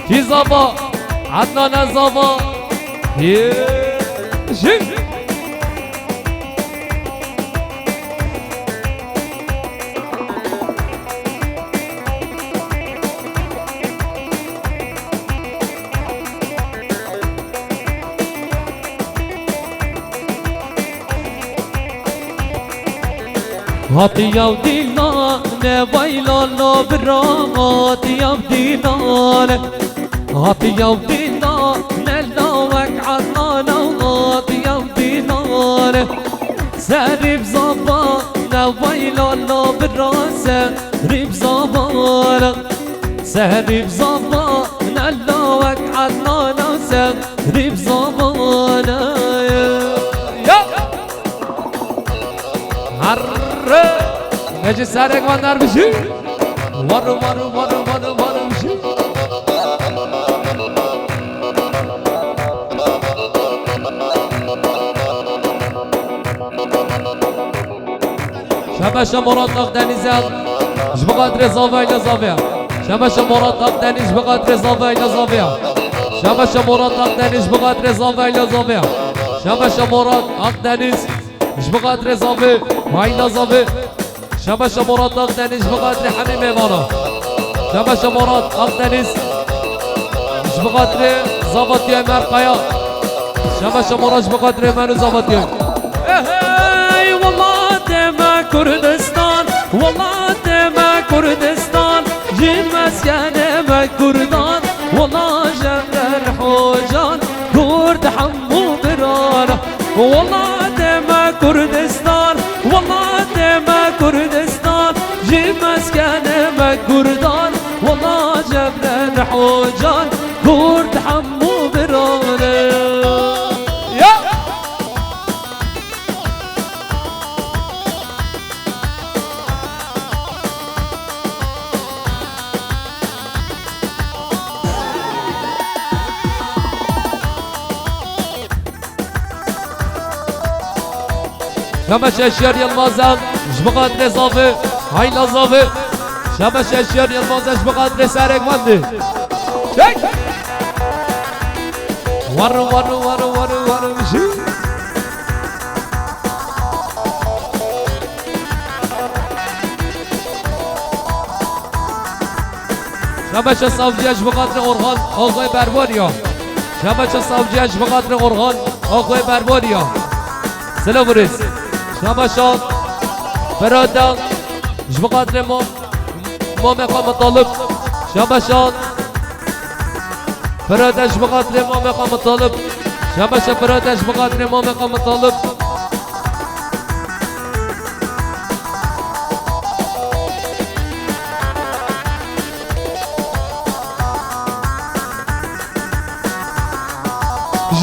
کی زابا عدنان زابا شیم هاتي يا ودينا نبايلا لا برام هاتي يا ودينا هاتي يا ودينا نلاوك عطانا هاتي يا ودينا سرب زبا نبايلا لا برام سرب زبا سرب زبا نلاوك عطانا سرب زبا نجي سارق وانار بشي وارو وارو وارو وارو وارو بشي شبش مراد نقدني زاد اش بقدر زاوية الى زاوية شبش مراد نقدني اش بقدر زاوية الى زاوية شبش مراد نقدني اش بقدر زاوية الى زاوية شبش مراد نقدني اش بقدر زاوية وإلى زاوية شبش مراد أقدنيش بقدر حميم إيمانا شبش مراد أقدنيش مش بقدر زبطي مرقيا شبش مراد بقدر إيمانو زبطي اي والله دما كردستان والله دما كردستان جيل مسكن ما كردان والله جبر حوجان كرد حمو برانا والله دما كردستان والله دما كردستان جيب مسكن ما كردان والله جبر حوجان كرد حمو برانا يا شبش اشيار يلمازم اش بقدر زافي هاي لازافي شبش اشيار يلمازم اش بقدر سارق مندي شك ورو ورو ورو ورو ورو مشي شبش الصوفجي اش بقدر اورغان آقای برباریا شبش الصوفجي اش بقدر اورغان آقای برباریا سلام برس شبشان برادر اش بقدر ما مقام طالب شبشان برادر اش بقدر ما مقام طالب شبشان برادر اش بقدر ما مقام طالب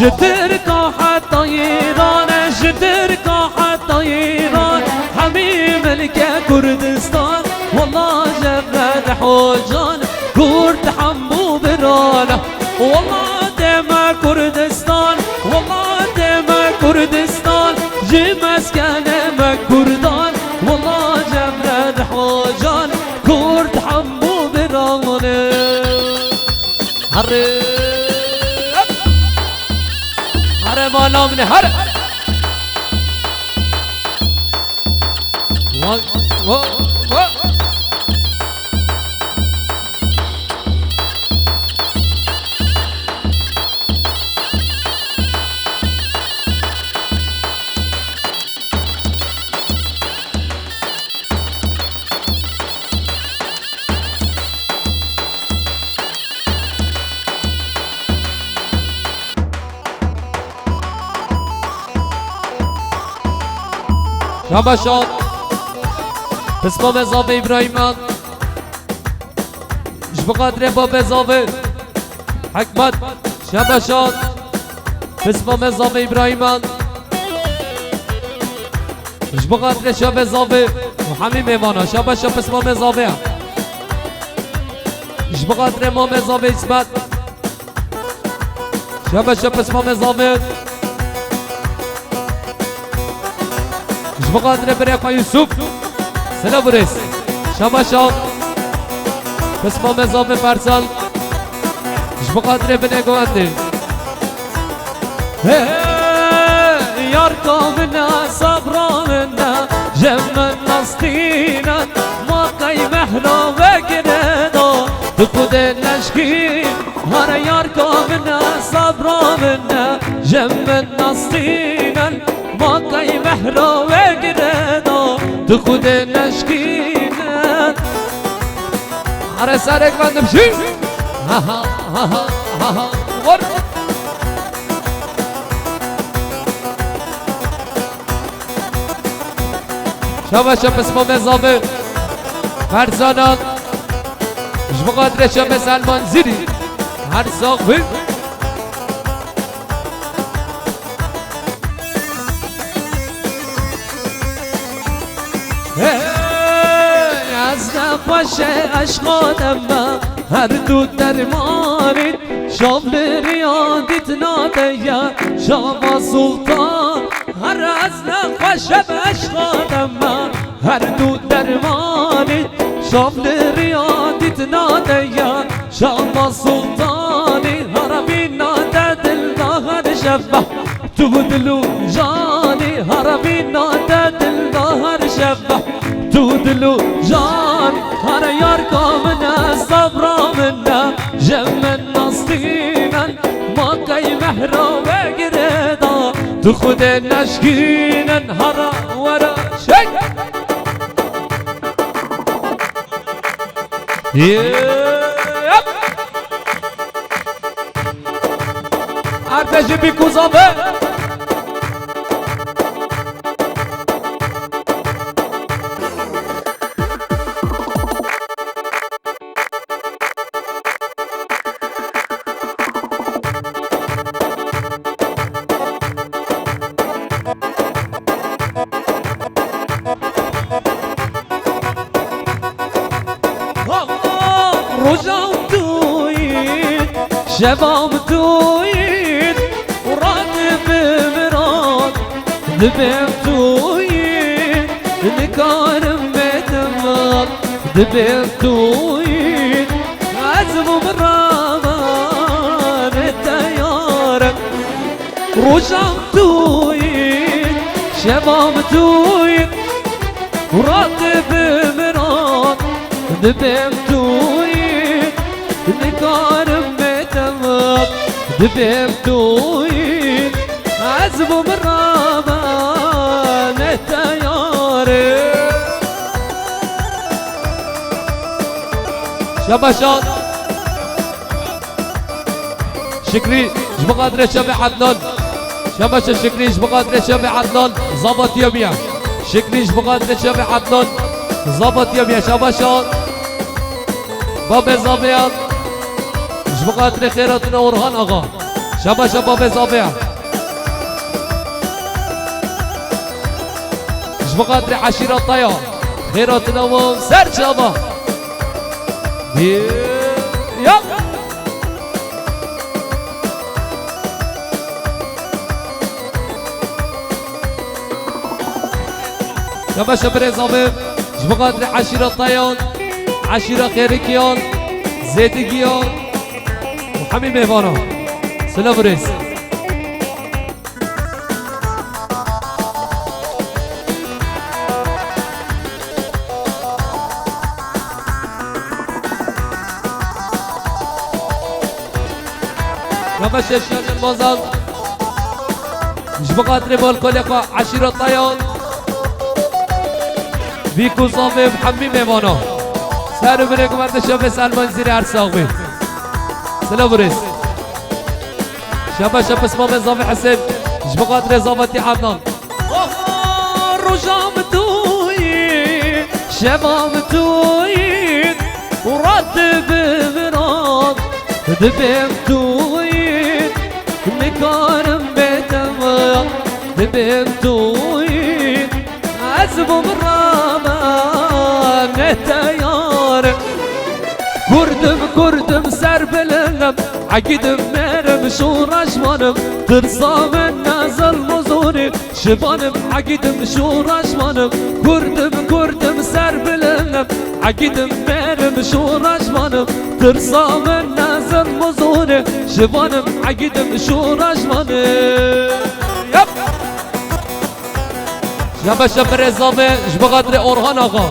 جدرك حتى ايران جدرك حتى ايران حميم لك كردستان والله جبل حوجان كرد حمو برانا والله دما كردستان والله دما كردستان جي مسكن ما كردان والله جبل حوجان كرد حمو برانا هر مالا من هر شبشان بسم مزاوی ابراهیمان اش بقدر باب مزاوی حکمت شبشان بسم مزاوی ابراهیمان اش بقدر شب مزاوی محمی میمانا شبشان بسم مزاوی اش بقدر ما مزاوی اسمت شبشان بسم مزاوی بقدر بريقا يوسف سلام بريس شبشان بس ما مزام فرسان اش بقدر بنگواندی یار کامنا صبراننا جمن نستینا ما قی محنا وگردا تو خود نشکی هر یار کامنا صبراننا جمن نستینا ما قی محنا وگردا تو خود نشکینا هر سرک بندم شی ها ها ها ها ها ور شما اسم مزامه فرزانان اش بقدر شما سلمان زیری هر ساقفی از نفشه عشقانم هر دو درمانید شام ریادیت نادیا شما سلطان هر از نفشه عشقانم هر دو درمانید شام ریادیت نادیا شما سلطانی هر بینا دل هر شبه تو دلو جانی هر بینا دل هر شبه تو دلو جان هر یار کامنا صبرا منا جمن نصینا ما قی مهرا وگردا تو خود نشکینا هر ورا شک ارتجی بی کوزابه روزام دوید شبام دوید وراد بمراد دبم دوید نکارم بدمال دبم دوید عزم برامان تیارم روزام دوید شبام دوید وراد بمراد دبم دوید نکارم بتمام دبم دوید عزبم رامان تیاره شباشان شكري بقدر شبع عدنان شباش شكري بقدر شبع عدنان ظبط يوميا شكري بقدر شبع عدنان ظبط يوميا شباشان باب زابيان بقدر خيراتنا ورهان آقا شباش باب زابيان بقدر عشيرة طيار خيراتنا وسر شبا يلا شباش برزابي بقدر عشيرة طيار عشيرة خيركيان زيدگيان وحمي ميوانا سلام ريس كما شاشان المازال مش بقدر بالكوليقا عشيرة طيان بيكو صافي وحمي ميوانا سهرو بريكم مرد شبه سلمان زيري عرساقبي سلام ريس شبه شبه اسمام اضافي حسين مش بقدر اضافتي حنان رجام تويد شباب تويد ورد بمراد دبم تويد مكارم بتمام دبم تويد عزب برامان نتيار كردم سر بلنم عقيدم مرم شو رجمانم ترصى من نازل مزوني شبانم عقيدم شو رجمانم كردم سر بلنم عقيدم مرم عقیدم شورش منم ترسا من نزل مزونه شبانم عقیدم شورش منم شبه شب رزامه جبقدر اورهان آقا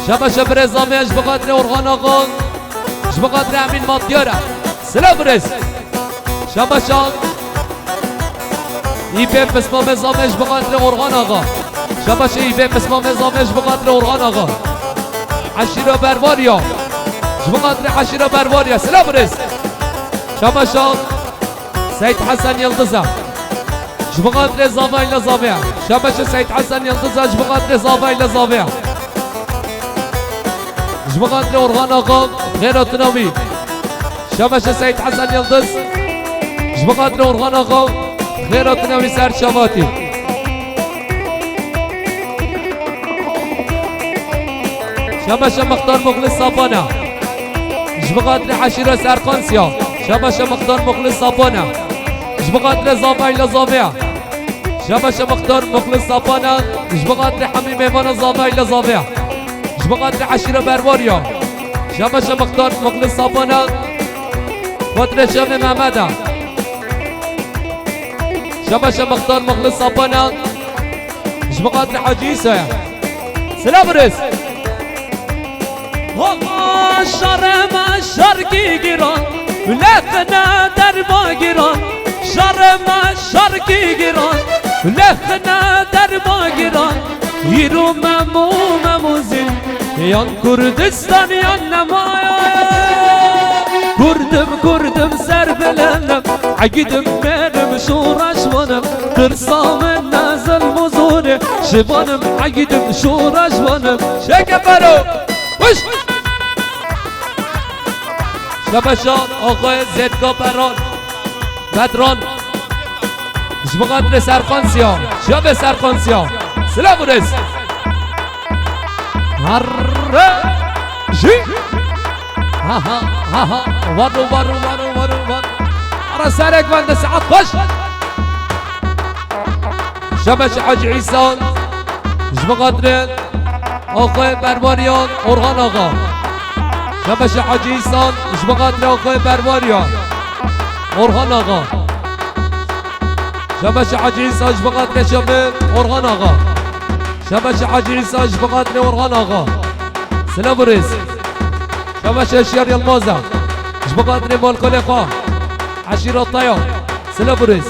شبه شب رزامه جبقدر اورهان آقا جبقدر امین ماتیاره سلام برس شبه شب ایبه بسمام زامش بقدر اورهان آقا شبه شب ایبه بسمام زامش بقدر اورهان آقا عشیره برواریا جبقدر عشیره برواریا سلام برس شبه شب سید حسن یلدزه جبقدر زاوی لزاویه شبه شب سید حسن یلدزه جبقدر زاوی لزاویه جبقدر اورهان آقا غیرت نامی شبه شب سید حسن یلدز جبقدر اورهان آقا غیرت نامی سر شواتی شبش مختار مخلص صابانه جبقدر حشيره سرقانسيا شبش مختار مخلص صابانه جبقدر زاوي لزاويه شبش مختار مخلص صابانه جبقدر حمي ميمون زاوي لزاويه جبقدر حشيره برواريا شبش مختار مخلص صابانه قدر شام محمده شبش مختار مخلص صابانه جبقدر حجيسه سلام رس شرم شرقی گیران لخنه در ما گیران شرم شرقی گیران لخنه در ما گیران یرو مموزین یان کردستان یان نمایا کردم سر بلندم عقیدم برم شورشوانم ترسام نزل مزونه شبانم عقیدم شورشوانم شکر برو وش شبشان آقای زدگاه بران بدران جبقدر سرخانسیا شب سرخانسیا سلام بودست هر جی ها ها ها ها وارو ارا سرک بند ساعت باش شبش حاج عیسان جبقدر آقای برباریان اورهان آقا شبش حاجی ایسان جبقدر آقای برواریان اورهان آقا شبش حاجی ایسان جبقدر شب اورهان آقا شبش حاجی ایسان جبقدر اورهان آقا سلام بریز شبش اشیار یلمازه جبقدر مالکل خواه عشیر طیان سلام بریز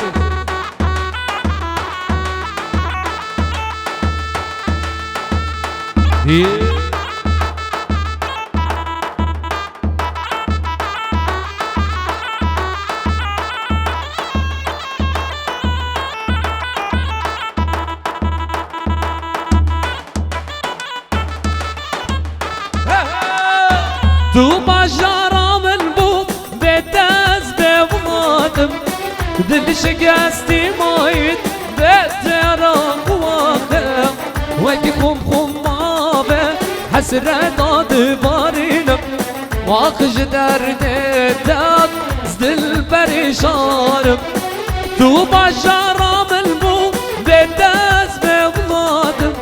تو ماجرا من بو بدز بوادم دل شقاستي مايت بترى واخم وقفهم خمابه حسرة ضاد بارينم واخج درد داد زدل بريشانم تو ماجرا من بو بدز بوادم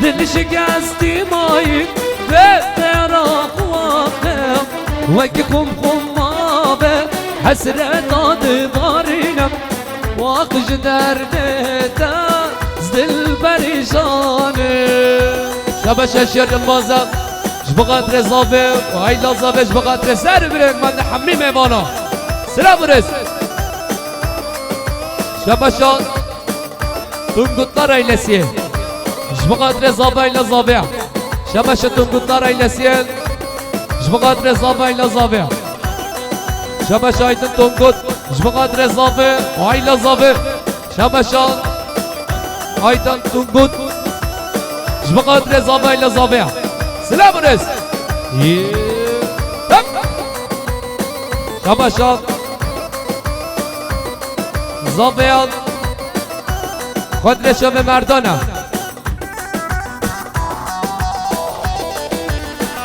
دل شقاستي مايت بترى وقفهم خمابه حسرة ضاد بارينم واخج درد داد زدل بريشانم شبش اشير المازم جبقدر زابه وهاي لازابه جبقدر سر برن من حمي ميمانا سلام برس شبشان تنقطار ايلسيه جبقدر زابه لازابه شبش تنقطار ايلسيه جبقدر زابه لازابه شبش ايتن تنقط جبقدر زابه وهاي لازابه شبشان ايتن تنقط جبقدر زاوية لزاوية سلام رس شبشان زاوية قدر شب مردانه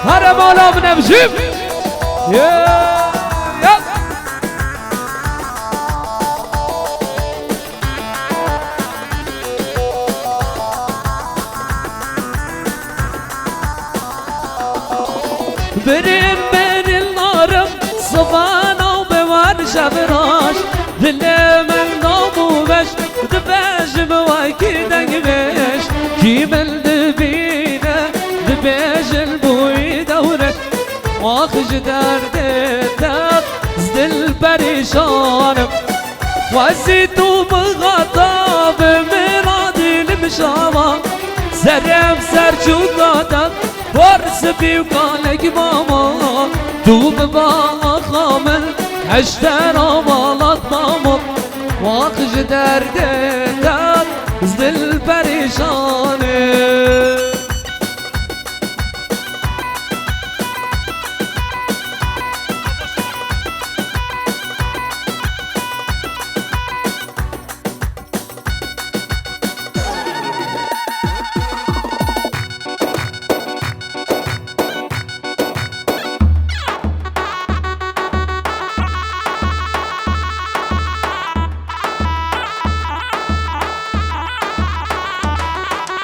هر مالا بنمشیم بریم بین النارم صفانا و بوار شبراش دل من نامو بش دباش بواکی دنگ بش کی من دبینه دباش البوی دورش واخش درد داد زدل پریشانم وزیتو بغطاب مرادی المشاوة سرم سر جدادم ورس بيوكالك ماما دوب باغا خامل اشترى بالات ضامر واخش درد دار زدل پریشانه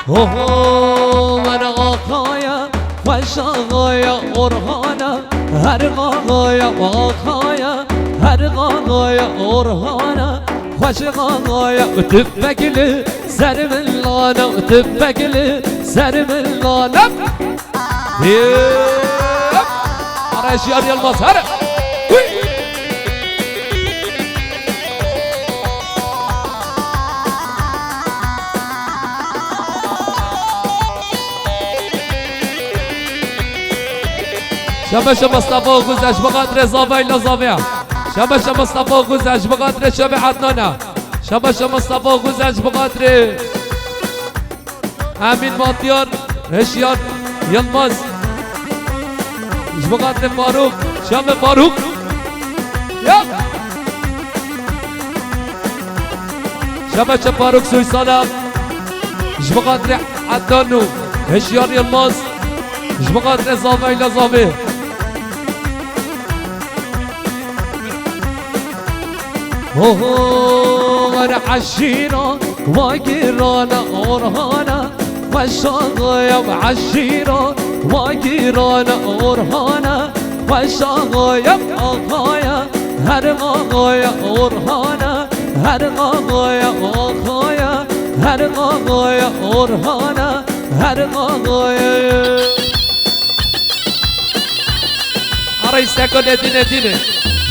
من غاقايا وشغايا أرهانا هر غاقايا وغاقايا هر غاقايا أرهانا وشغايا وتبكلي سر من لانا وتبكلي سر من لانا عرش يا ريال مصر شبش مصطفى وگذشت بقدر زاویه لزاویه شبش مصطفى وگذشت بقدر شب عدنانه شبش مصطفى وگذشت بقدر امین ماتیار هشیار یلماز بقدر فاروق شب فاروق شبش فاروق سویسالا بقدر عدنانو هشیار یلماز بقدر زاویه لزاویه غير عشيرة وقيرانا أورهانا وشاغايا وعشيرة وقيرانا أورهانا وشاغايا أغايا هر غايا أورهانا هر غايا أغايا هر غايا أورهانا هر غايا أريستكو ندينة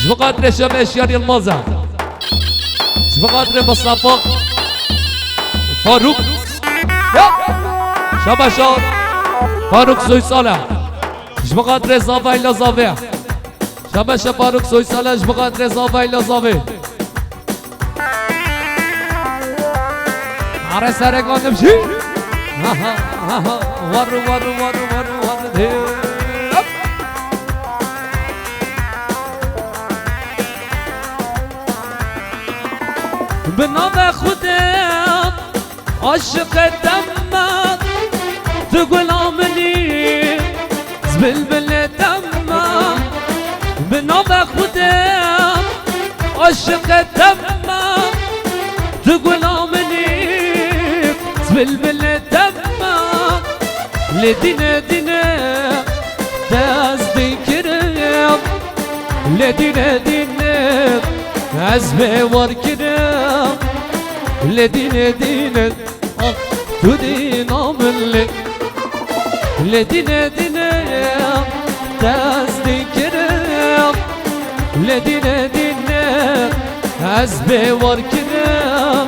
بقدر شبش ياري الموزة بقدر مصطفى فاروق شبشان فاروق سويسالة بقدر زاوية لزاوية شبش فاروق سويسالة بقدر زاوية لزاوية عرى سرقان نمشي ورو ورو ورو ورو ورو بنام خودم عاشق دمت تقول عملي زبلبل دمت بنام خودم عاشق دمت تقول عملي زبلبل دمت لدينا دينا تذكرم لدينا دينا عزبي وركنا لدينا دينا تدينا ملي لدينا دينا تذكرم لدينا دينا عزبي وركنا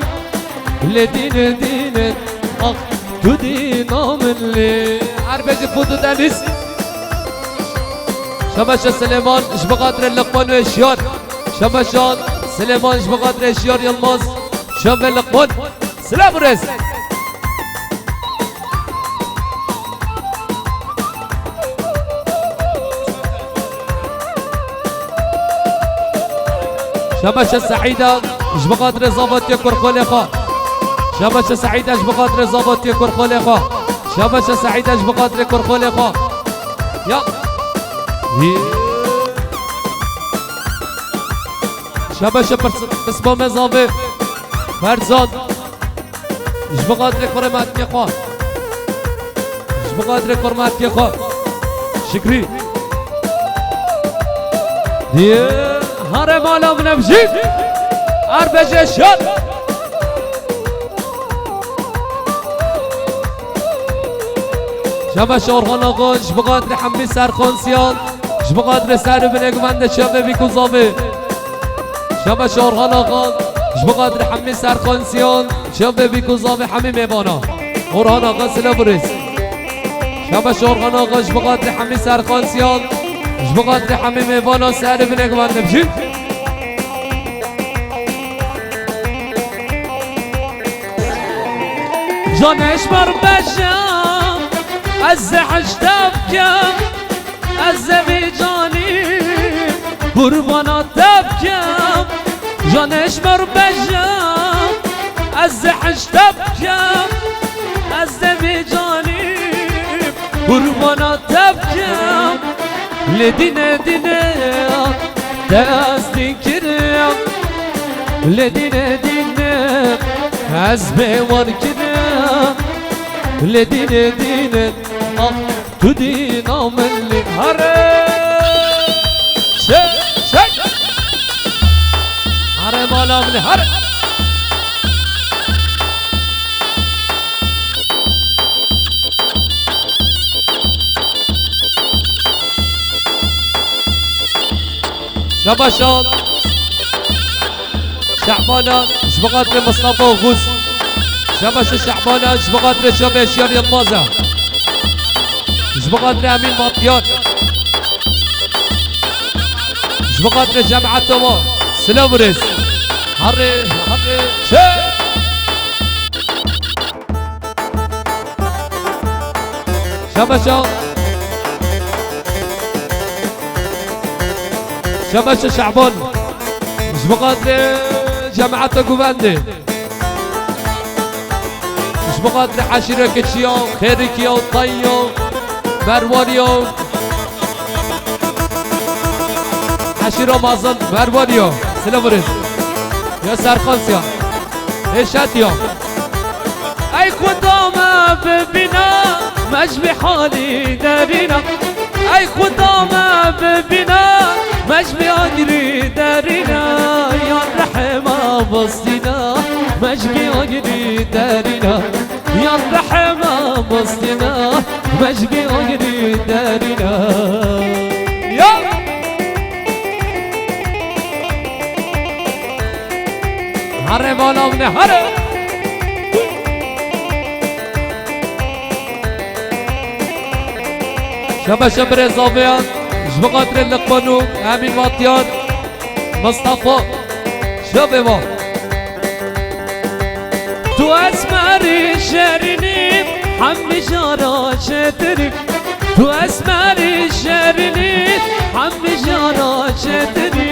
لدينا دينا تدينا ملي عربجي فوتو دانيس شباشا سليمان اش بقدر اللقمان واشيار شباشان سليمان اش بقدر اشيار يلماز شاب اللقمان سلام رز شباشا سعيدة اش بقدر زابط يكور خليقة شباشا سعيدة اش بقدر زابط يكور خليقة شباشا سعيدة اش بقدر يكور خليقة يا شباشا بسمو مزابي فرزاد اش بقدر كرمات يخوان اش بقدر كرمات يخوان شكري دیه هر مالا بنمجید اربجه شد شبه شورخان آقا جبقادر حمی سرخانسیان جبقادر سر بنگمنده شبه بیکوزابه شبه شورخان آقا جبقادر حمی سرخانسیان شبه بیکوزابه حمی میبانا قرآن آقا سلا برس شبه شورخان آقا جبقادر حمی سرخانسیان جبقادر حمی میبانا سر بنگمنده بشید جانش بر بشم از حشتب کم از بی جانی قربانات کم جانش بر بشم از حشتب کم از بی جانی قربانات کم لدینه دینه دستی کرم لدینه دینه از بیوار کرم لدینه دینه تو دینام اللي هره شك هره مالا من هره شباشان شعبانا شبقاتر مصطفى وغوث شباش شعبانا شبقاتر شبه شيار يمازة شبقاتر امين مطيان شبقاتر جامعة تمام سلامرس هري شي شباشا شباشا شعبان شبقاتر جامعة كوفاندي شبقاتر عشيرة كتشيو خيركيو طيو مروانيو عشيرة مازن مروانيو سلامرس يا سرخانسيا ايشاتيو اي قدامة ببنا مجبي حالي دارينا اي قدامة ببنا مجبي اجري دارينا يا الرحمة بصينا مجبي اجري دارينا يا الرحمة بصينا مجبي اجري دارينا يا هره بالا منه هره شبه شبر زاویان جبقاتر اللقمانو امین ماتیان مصطفى شبه ما تو اسمری شرینی حمی جارا چتری تو اسمری شرینی حمی جارا چتری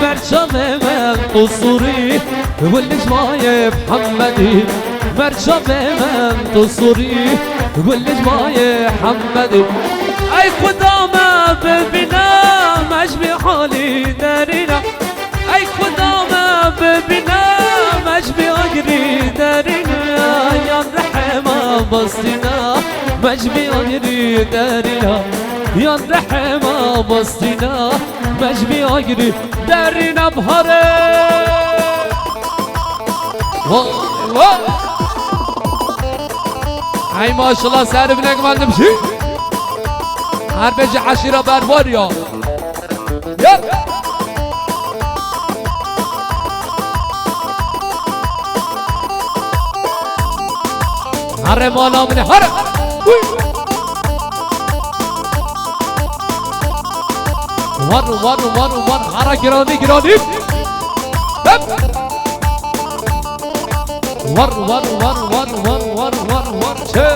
برچم من قصوری والجماية محمدي برچم من قصوری والجماية محمدي اي قدامة ببنا مجبي حالي دارينا اي قدامة ببنا مجبي اجري دارينا يا الرحمة بصينا مجبي اجري دارينا يا الرحمة بصينا مجبي اجري دارينا بهري هاي ما شاء الله سعر ابنك ما نمشي هر بجي عشيرة برباريا يب هر مالا من هر ور هر گرانی ور چه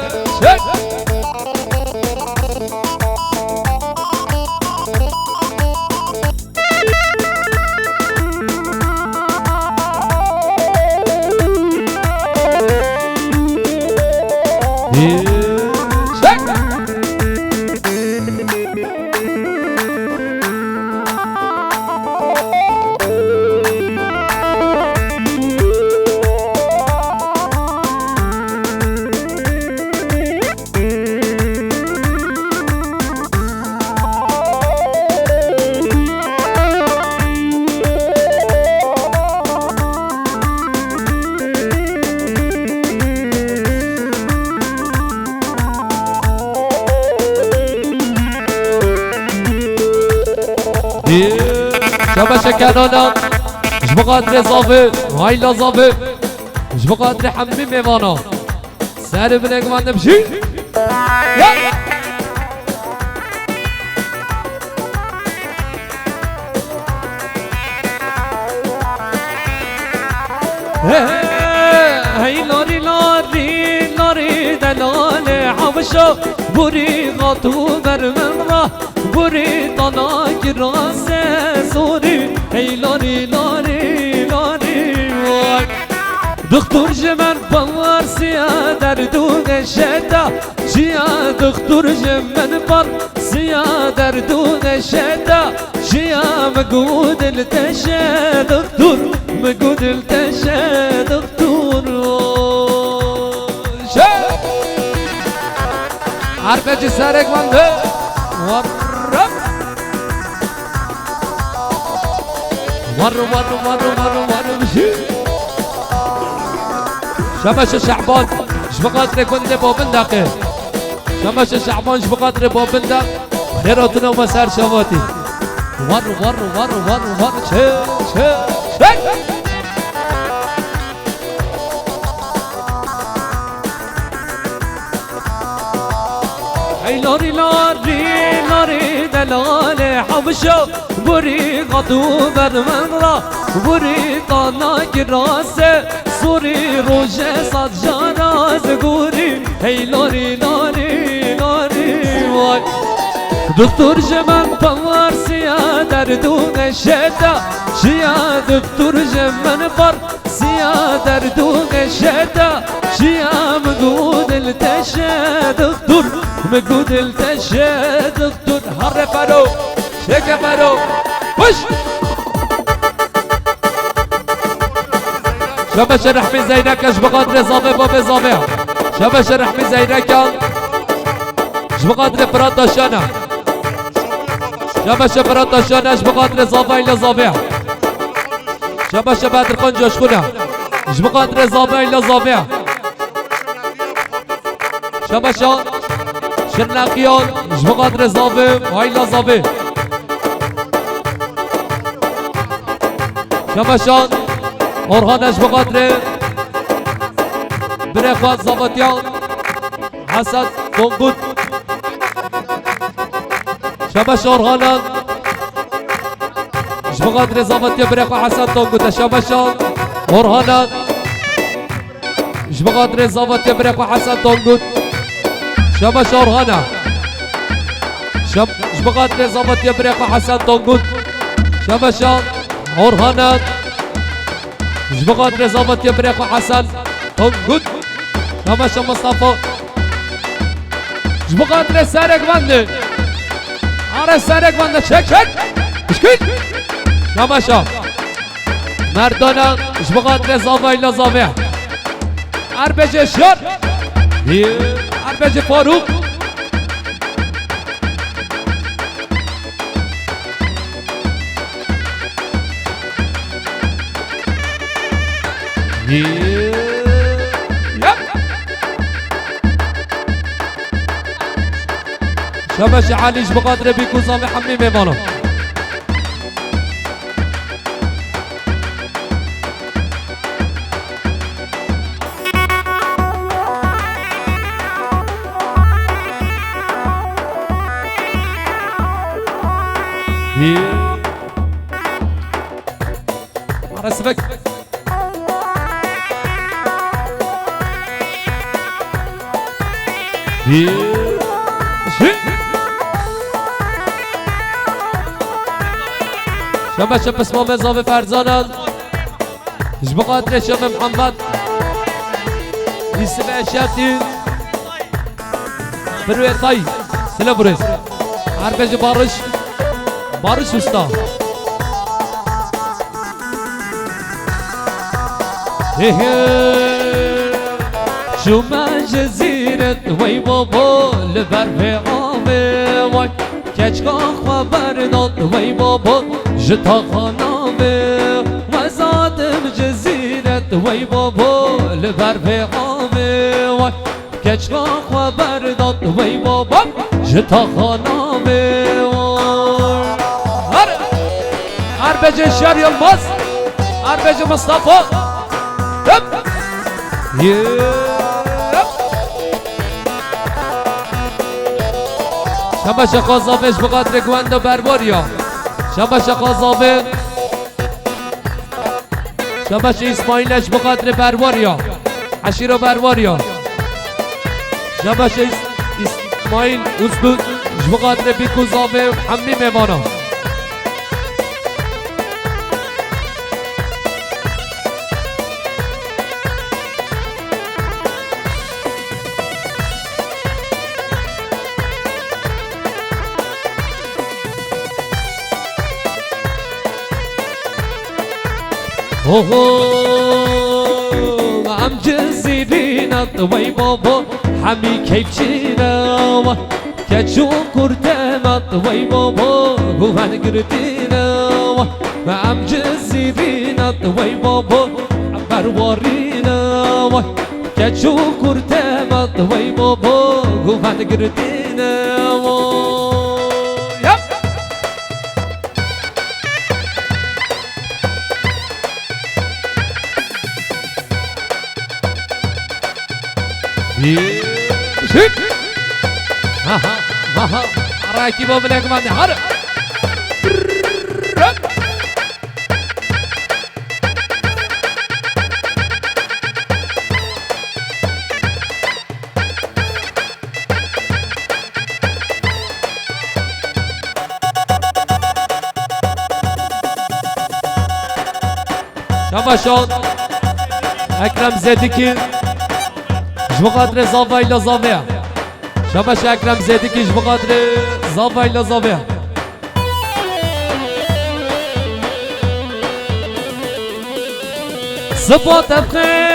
شبش کنانا جبقات رزافه هاي لازافه جبقات حمي ميوانا سر بنك ما نمشي هاي لاري لاري لاري دلال حبشو بوري غطو برمن را بوري طنا كراس سوري هاي لاري لاري لاري دكتور جمال بوار سيا دردون الشتا شيا دكتور جمال بار سيا دردون الشتا شيا مقود التشا دكتور مقود التشا دكتور شا عارفة جسارك منده ورب ور بشي شمش شعبان شبقاتر كنت بابندقه شمش شعبان شبقاتر بابندق خيراتنا ومسار شواتي ور شي لاري لاري لاري دلال حبشو بوري غدو برمن بوري طانا كراسه سوري روجه صد جاناز قوري هي لاري لاري لاري واي دكتور جمال بوار سيا دردون الشتا شيا دكتور جمال بار سيا دردون الشتا شيا مقود التشا دكتور مقود التشا دكتور هر فرو شك فرو وش شبش رحمي زينك شبقات زافي بابي زافي شبش رحمي زينك شبقات فراتا شانا شبش فراتا شانا شبقات زافي لزافي شبش بدر قنجش كنا شبقات زافي لزافي شبشان شرناقيان جبقات رزافي وهاي لازافي شبشان أورهان جبقات بريخوات زافتيان حسد تنقود شبش أورهان جبقات رزافتيان بريخو حسد تنقود شبشان أورهان جبقات رزافتيان بريخو حسد تنقود شبش أورهانا جبقات نظامت يبريق حسن تنقود شبشان أورهانا جبقات نظامت يبريق حسن تنقود شبش مصطفى جبقات رسالك بنده رسالك بنده شك اشكت شبشان مردانا جبقات نظامي لظامي عربجي شر عربجي فاروق شبش علي بقدر بيكون صامي حمي ميمانو رسبك شباب اسمه مزاب فرزانان جبقات رشام محمد يسمع شاتي بروي طي سلا بريس عربج بارش استا شو ما جزيرة وي بابا لبر في عامي وي كچكا خبر داد وي بابا جتا خانامي وزادم جزيرة وي بابا لبر في عامي وي كچكا خبر داد وي بابا جتا خانامي اربج الشار يلمس اربج مصطفى هب شبش قاضابش بقدر گوند و برباریا شبش قاضابه شبش اسماعیلش بقدر برباریا عشیر و برباریا شبش اسماعیل اسدود بقدر بیکوزابه همی میوانا عم جزيرين الطوي بابا حمي كيف شينا كاتشو كردان الطوي بابا هو هنقردينا عم جزيرين الطوي بابا برورينا كاتشو كردان الطوي بابا هو هنقردينا شيك ها ها ها ها راكب وبنك ما نهار شباشون اكرم زدكي بقدر زاویه زاویه شباش اکرم زیدی کش بقدر زاویه زاویه صفات بخیر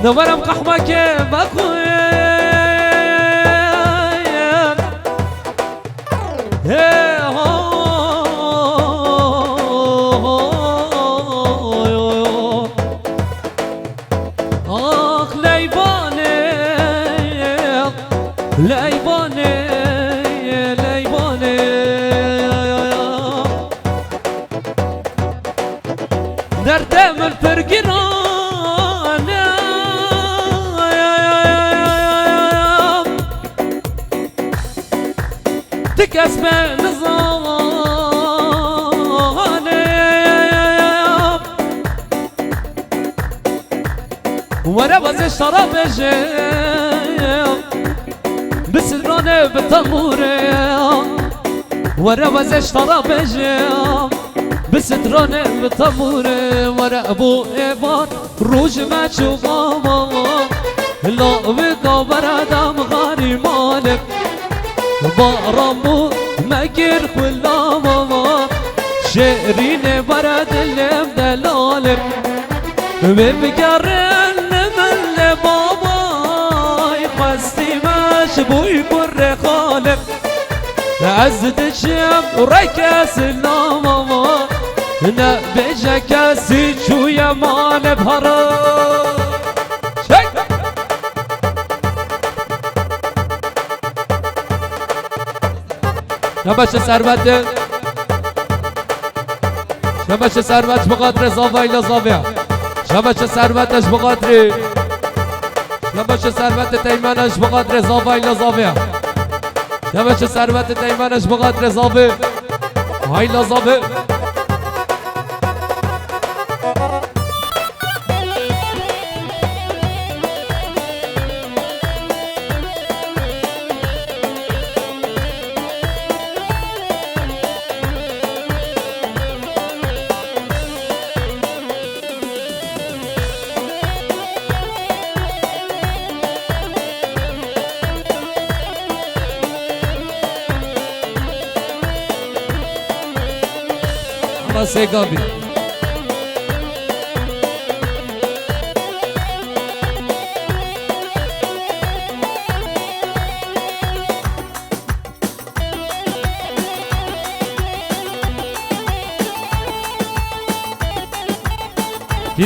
نورم قحمك بخويا اخ ليباني ليباني ليباني نردم الفرقنا كسب نظام ورا وزش شراب جيم بسرانه بتموره ورا وزش شراب جيم بسرانه بتموره ورا ابو ايوان روج ما شوفاما لا بدا برادم غاري مالك بارمو مكر كلا ماما شيرين برد اللي بدلالك ببقرن من بابا يخستي ماش بوي كر خالك عزت الشام وركاس ماما نبجا كاسي شو يا مان بهرب شبش ثروت شبش ثروت بقدر زاویه زاویه شبش ثروتش بقدر شبش ثروت تیمنش بقدر زاویه زاویه شبش ثروت تیمنش بقدر زاویه های زاویه Segabi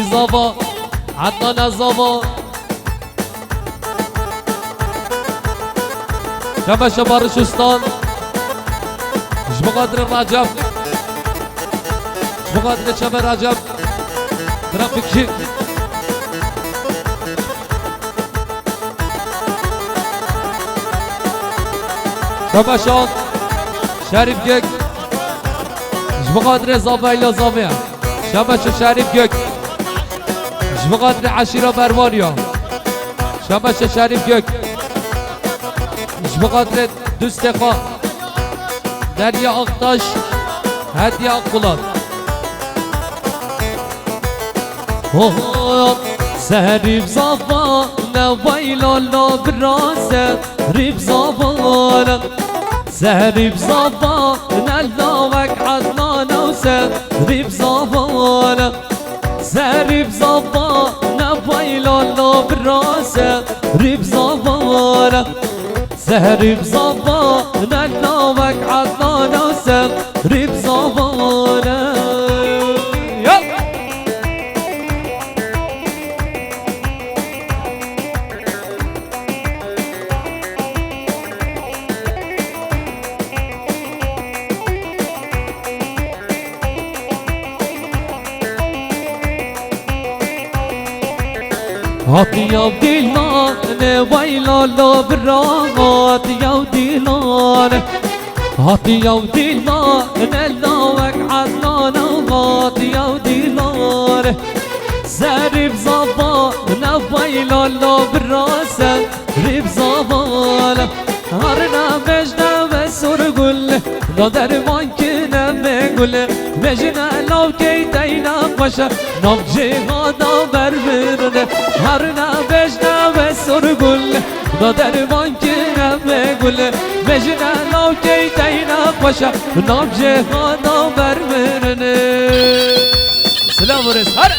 زابا عدنان زابا شبه شبه رشستان بقدر رجب بقدر شبه رجب ترافيك شيء شبه شان شريف جيك بقدر زابا إلى زابا شبه شريف جيك بقدر عشيرة برمانيا شبه شريف جيك بقدر دوست خان دریا آقتاش هدیه آقلان سهریب زبان ویلا لابراسه ریب زبان سهریب زبان نلاوک عدنان و سهریب زبان سهریب زبان ویلا لابراسه ریب زبان سهرب زبان نلاوك عدنان و سهرب زبان هاتيا وديلان ويلا لابران هاتيا وديلان هاتيا وديلان نلاوك عدنان وهاتيا وديلان سهرب زبان ويلا لابران سهرب زبان هرنا مجنا وسرقل لا درمان كنا بقول مجنا لو كيتينا باشا نبجي غادا بربرن هرنا مجنا وسرقل لا درمان كنا بقول مجنا لو كيتينا باشا نبجي غادا بربرن سلام ورس هر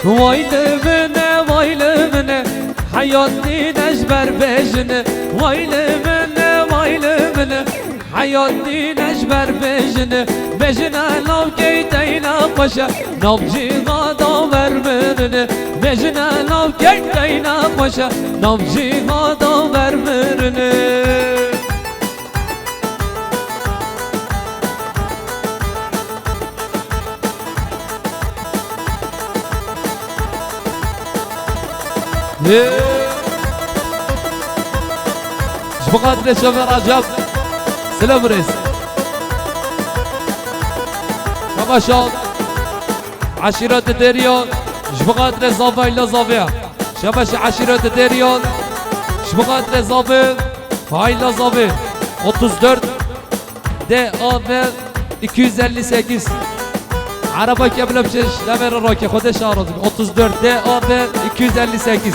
ويل منه حياتي نجبر بجنه ويل منه حياتي نجبر بجنه لو كيتينا باشا نبجي غادا بربرنه بجنه لو كيتينا باشا نبجي غادا بربرنه شبقات لشوف رجب سلام ريس شباشان عشيرة ديريون شبقات لزافا إلا زافيا شباش عشيرة ديريون شبقات لزافا هاي إلا زافا 34 DAV 258 Araba kebile bir şey ne verir roke kodeş ağrıdı 34 DAV 258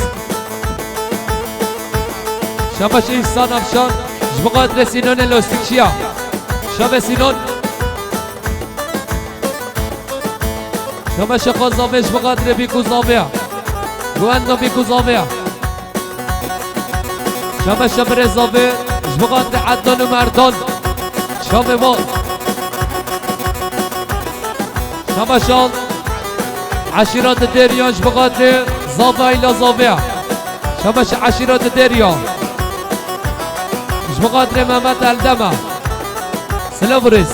Şabaş İhsan Afşan Jbaqadre Sinon Elostikşiya Şabe Sinon Şabaş Qazave Jbaqadre Bikuzavya Guendo Bikuzavya Şabaş Brezave Jbaqadre Adnan Merdan Şabe Vol شمشان عشيرات الدريان بقدر زافا إلى زافا شمش عشيرات الدريان بقدر محمد الدمه سلافريس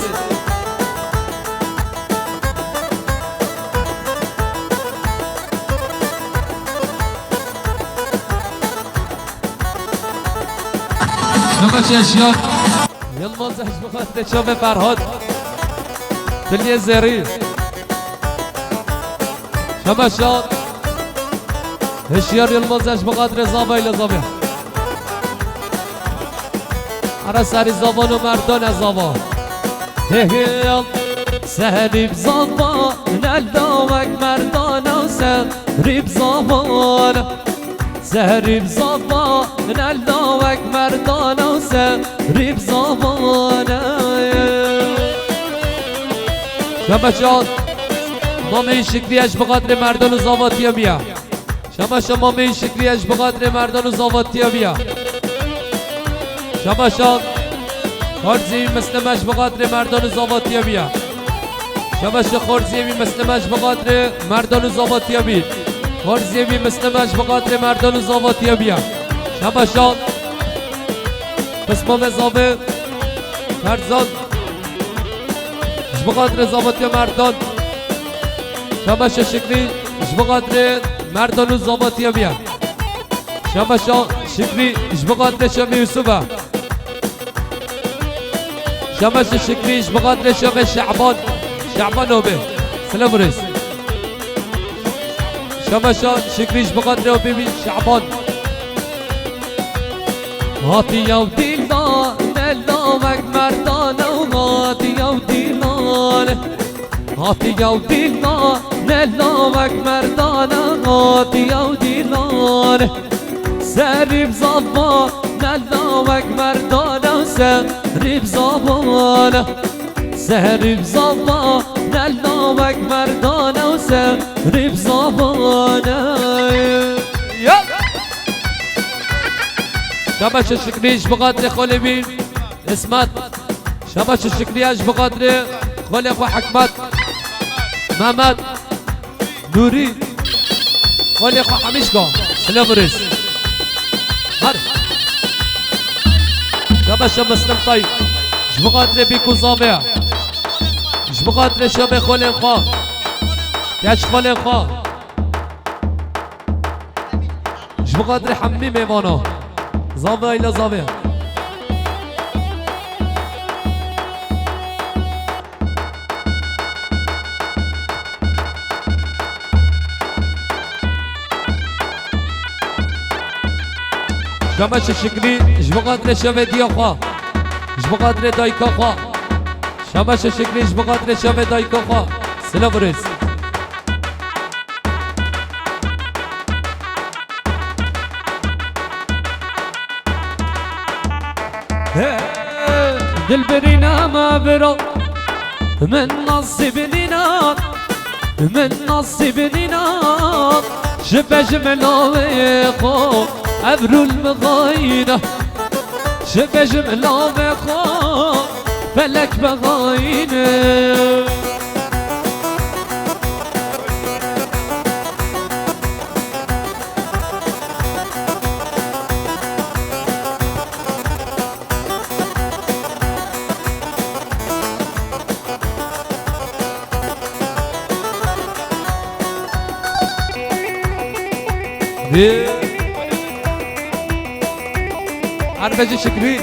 شما اشیان یلمان زهش بخاطر شما فرهاد دلی زری شما شان اشیار یلمان زهش بخاطر زابای لزابه ara sari zavan و مردان زاوا ههیل سهریب زاوا نلداوک مردان و سهریب زاوان سهریب زاوا نلداوک مردان و سهریب زاوان شما شاد مامی شکریش بقدر مردان و زاواتیا بیا شما مامی شکریش بقدر مردان و زاواتیا بیا شما شاد خورزی مسلمش بقدر مردان زاواتیا بیا شما خورزی مسلمش بقدر مردان زاواتیا بیا خورزی مسلمش بقدر مردان زاواتیا بیا شما شاد بسمام زاوه فرزان بقدر زاواتیا مردان شما شکری بقدر مردان زاواتیا بیا شما شکری بقدر شما یوسفه شمش شکریش بقدر شغل شعبان به سلام رئیس شمش شکریش بقدر ببین شعبان هاتی یو دیلان نلامک مردان و هاتی یو دیلان هاتی یو دیلان نلامک مردان و هاتی یو دیلان سریب زبان نلامک مردان و سهریب زبان سهریب زبان نلامک مردان و سهریب زبان شبش شکریش بقدر خالبین اسمت شبش شکریش بقدر خالق و حکمت محمد نوری خالق و حمیشگاه سلام رئیس شبش مسلم طيب جبقاتر بيكو زامع جبقاتر شبه خولين خواه كاش خولين خواه جبقاتر حمي ميمانا زامع الى زامع شمش شکری جبقدر شوه دیا خواه جبقدر دایکا خواه شمش شکری جبقدر شوه دایکا خواه سلام رئیس دل برینا ما برو من نصیب نینا من نصیب نینا شبه جملاوی خواه ابرو المغاينة شبه جملة بخا فلك بغاينة عربجي شكري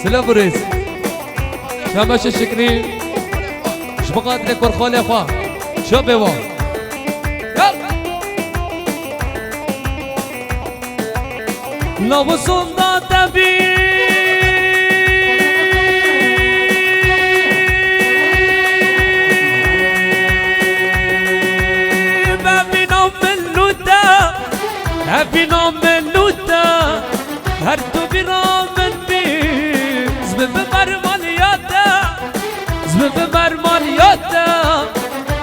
سلام رئيس شمش شكري شبقات لك ورخولي اخوان شبه لو صنع تبي بینام لوتا هر تو بیرامن بی زبه برمانیاتا زبه برمانیاتا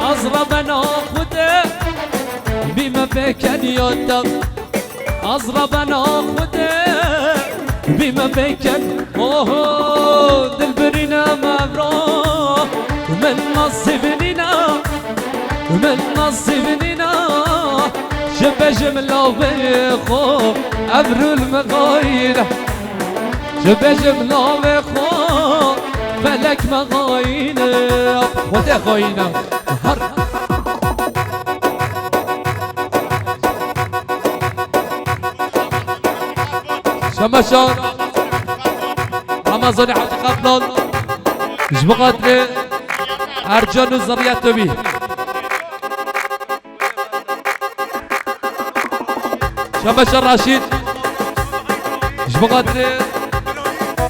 از را بنا خوده بیم بکنیاتا از را بنا خوده بیم بکن اوه دل برینا مبرا من نصیب نینا من نصیب نینا شبه جملة بخو أبرو المغايرة شبه جملة بخو فلك مغاينة خده غاينة هر شمشان رمضان حتى قبل جبقاتري ارجان الزريات تبي شباش الرشيد جبقاتري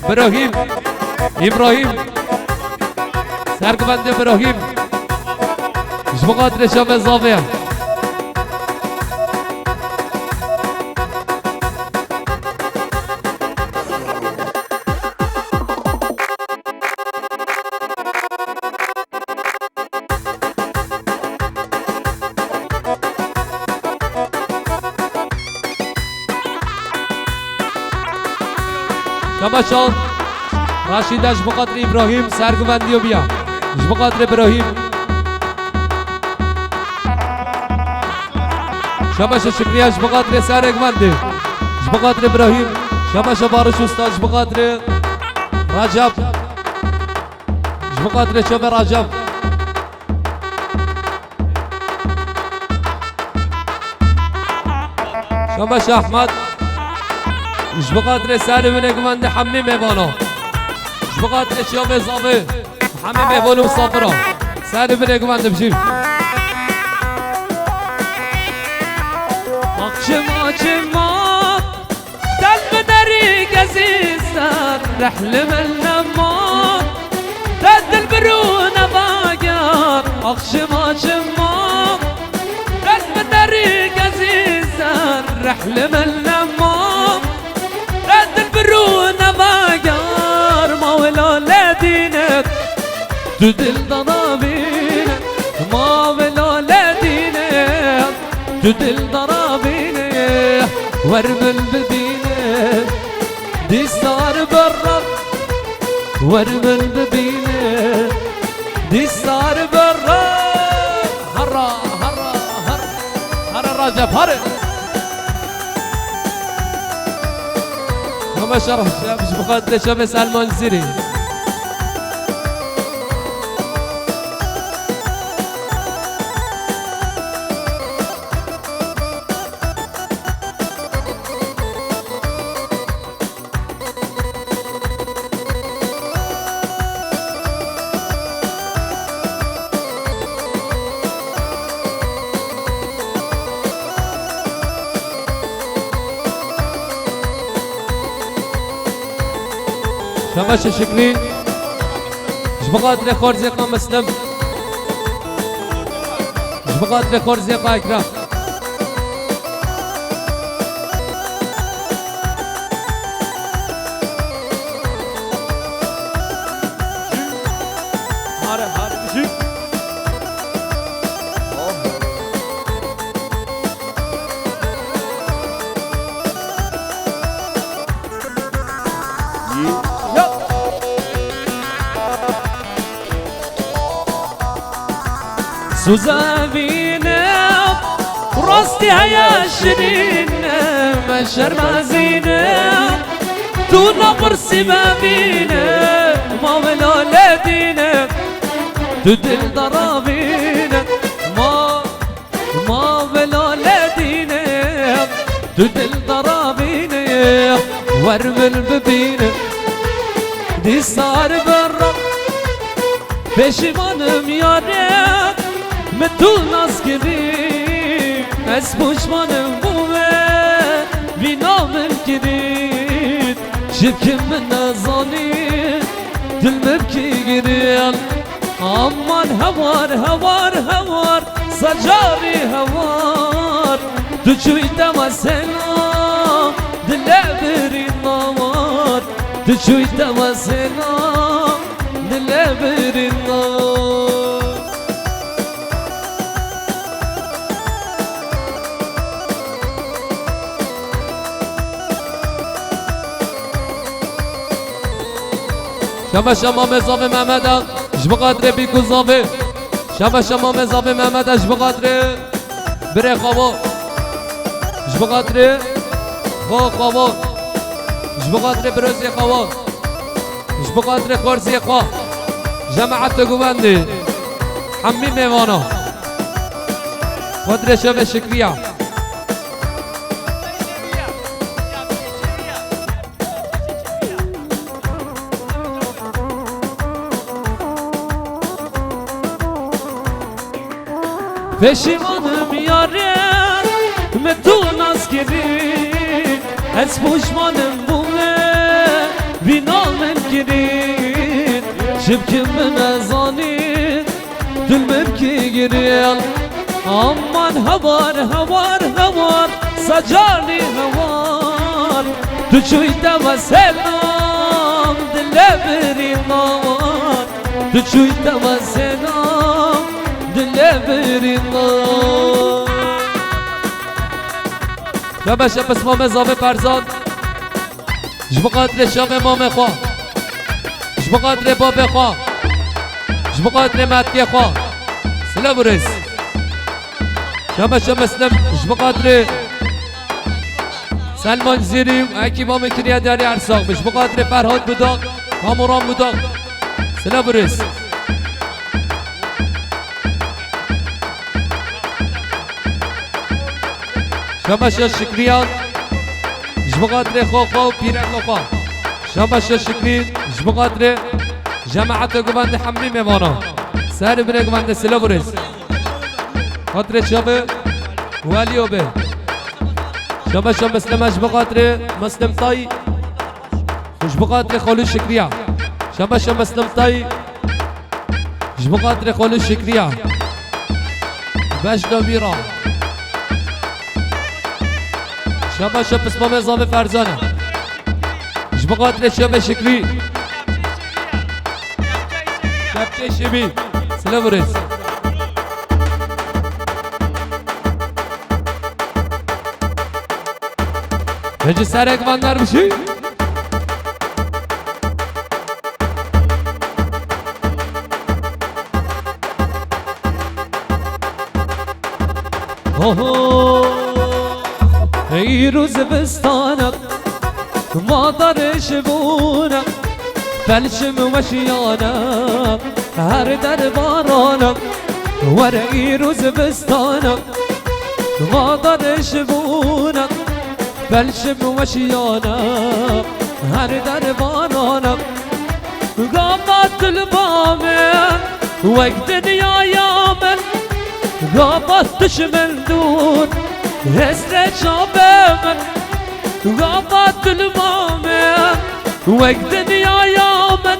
ابراهيم سرقبند ابراهيم جبقاتري شبه زافيا شباشان راشید اش بقدر ابراهیم سرگوندی و بیا اش بقدر ابراهیم شباش شکری اش بقدر سرگوندی اش بقدر ابراهیم شباش بارش استاد اش بقدر رجب اش بقدر شب رجب شباش احمد اش بقدر سر من گوند حمی میوانو اش بقدر شام اضافه حمی میوانو مسافرا سر من گوند بشیم آقشما دل بدری عزیزم رحل من نما دل برون باگر آقشما دل بدری عزیزم رحل من نما تو دل ضرابينك ما ولا لدينك تو دل ضرابينك وارمل بدينك دي صار برا وارمل بدينك دي صار برا هرا هرا هرا هرا رجب هرا وما شرح شابش بقدر شاب سلمان زيري شماش شكري جبقات ريكورد زيقا مسلم جبقات ريكورد زيقا اكرام سوزابينا رستي هيا شرينا مشر مازينا تو نبر سبابينا ما ولا لدينا تدل ضرابينا ما ولا لدينا تدل ضرابينا وارمل ببينا دي صار برا پشیمانم یاره متول ناز کردی از پشمانم بومه بی نامم کردید شرکم من نزانید دلمم کی گرید امان هوار سجاری هوار تو چوی دم سلام دل بری نامار تو چوی دم سلام دل بری نامار شما شمام زاوی محمد جبقدر بیکو زاوی شما شمام زاوی محمد جبقدر بره خواب جبقدر خواب جبقدر بروزی خواب جبقدر خورزی خواب جماعت گوبندی حمی میوانا قدر شب شکریه پشیمانم یاره متو ناز گرین از پشمانم بومه بینامن گرین شب که من ازانین دلمم کی گرین امان هوار هوار هوار سجانی هوار تو چوی دوا سلام دل بریمار تو چوی دوا سلام دل بریمار شب شب اسمام اضافه فرزاد جبقادر شب امام خواه جبقادر باب خواه جبقادر مدکی خواه سلام برس شب شب اسلام جبقادر سلمان زیری اکی با مکریه داری ارساق بش بقادر فرهاد بوداق کاموران بوداق سلام برس شبش شکریان جبقادر خوخو پیرک خوخو شبش شکرین جبقادر جماعت گوند حملی میوانا سر بره گوند سلام برس قادر شب ولیو به شبش مسلمش بقادر مسلم طای خوش بقادر خالو شکریا شبش مسلم طای بقادر خالو شکریا باش دبیرا شبش اسمام اضافه فرزانه بقادر شب شکری شب شبی سلام برس هجی سرک بندر بشی ای روز بستانم مادرش بونم فلشم وشیانم هر در بارانم ور ای روز بستانم مادرش بونم بلشم وشیانم هر در بارانم قامت البامن وقت دنیا من قامت تشمل دون هسر شاب من قامت البامن وقت دنیا من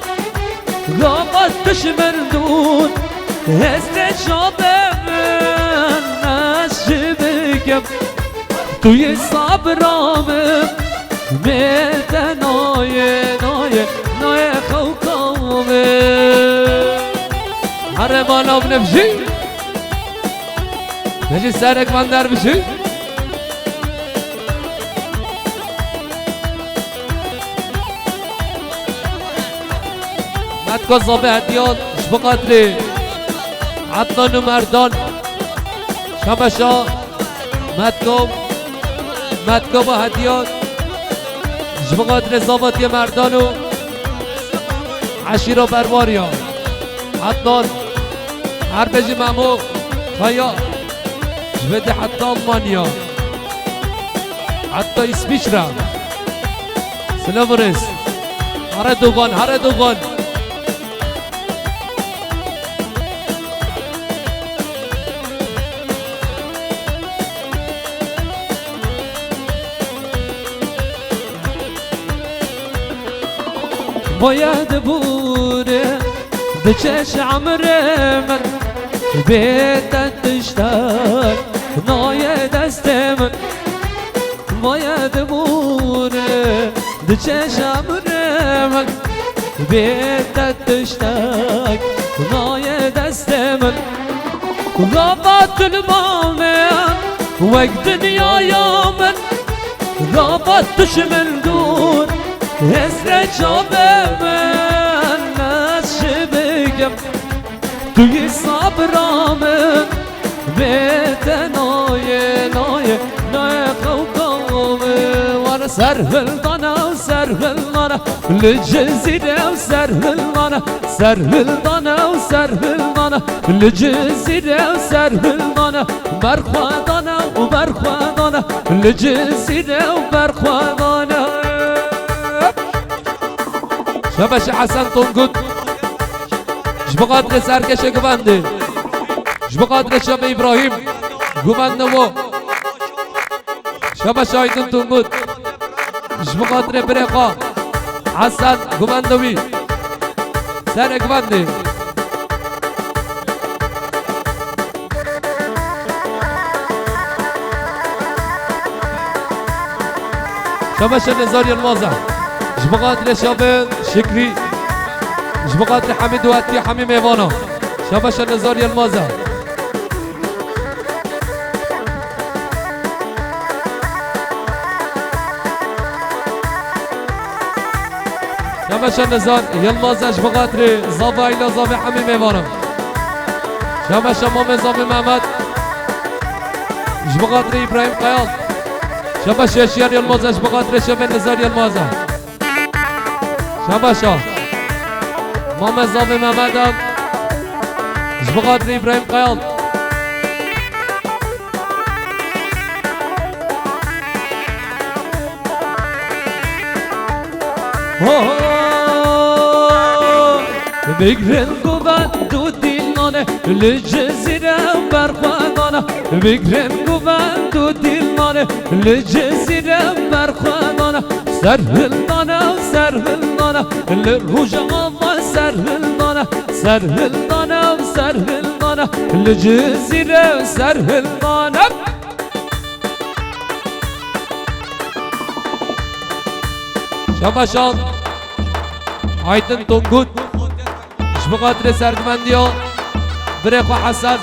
قامت تشمل دون هسر شاب من نشبکم توی صبرامم میده نایه خوکامم هر بالا بنفشی نجی سرک بندر بشی مدکا زابه هدیان شبقادری عطان و مردان شمشا مدکا با هدیان جبقادر زابطی مردان و عشیرا برباریا عطان عربجی ممو خایا جبده حتی آلمانیا حتی اسمیش را سلام رس هر دوغان باید بوره بچش عمر من بیتت تشتر نای دست من باید بوره بچش عمر من بیتت تشتر نای دست من غابت المامن وقت دنیا من غابت تشمل دور هسر جاب من نشبکم توی صبرامن بیت نایه خوکامن وار سرهلدانه لجزیره و سرهلدانه لجزیره و سرهلدانه برخوادانه لجزیره و برخوادانه شبش حسن تونگود جبقادر سرکش گبنده بقدر شب ابراهیم گومندو شب شایدن تونگود بقدر برقا حسن گومندوی سر گومنده شبش نزار المازه بقدر شب شکری بقدر حمید و اتی حمی میوانا شبش نزار المازه شبش نزار المازه بقدر زابا ایلا زابا حمی میوانا شبش امام زابا محمد بقدر ابراهیم قیال شبش اشیار المازه بقدر شب نزار المازه شبش امام زابا محمد بقدر ابراهیم قیال بگرن گوبند و دیلانه لجزیره برخوانانه بگرن گوبند و دیلانه لجزیره برخوانانه سرهلانه سرهلانه لروج آوا سرهلانه سرهلانه سرهلانه لجزیره سرهلانه شباشان Aydın Tungut Şbıqadre Sergmendiyo Birek ve Hasan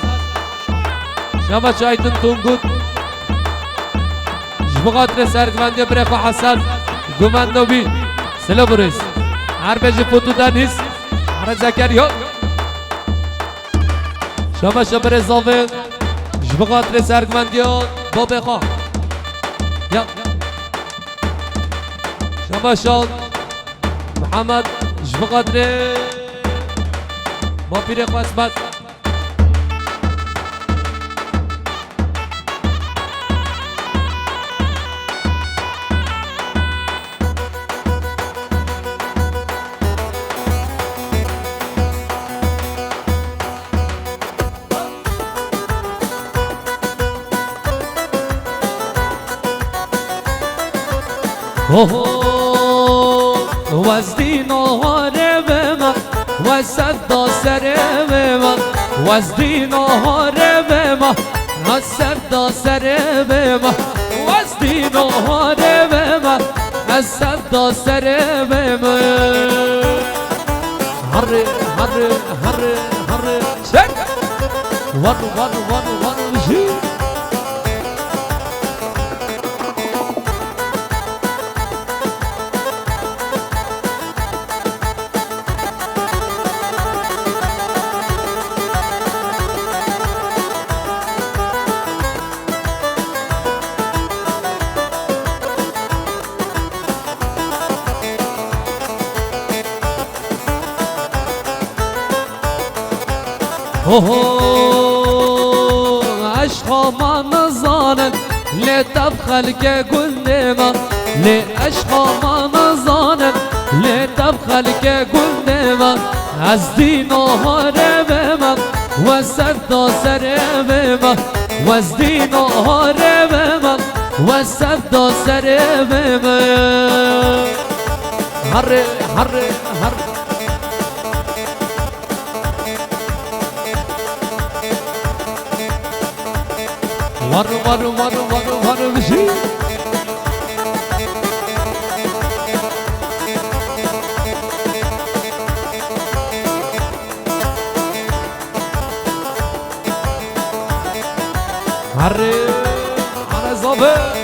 Şabaş Aydın Tungut Şbıqadre Sergmendiyo Birek ve Hasan Gümendobi Silaburiz Arbeci Futu Deniz Ara Zekeriyo Şabaş Abire Zavin Şbıqadre Sergmendiyo Bobeqa Ya Şabaşan محمد بقدر با پیر قسمت وزدی نهاره به من وزد سره به من وزدی نهاره به من وزد سره به من وزدی نهاره به من وزد سره به من هره هره هره هره شد ور ور ور ور بشی عشق ما نزانن لطف خلق گل من عشق ما نزانن لطف خلق گل من از دین و هاره به من و سرد سره به من و از دین و هاره به من و سرد سره به من هره هره هره ور ور ور ور ور بشی هره هره زابه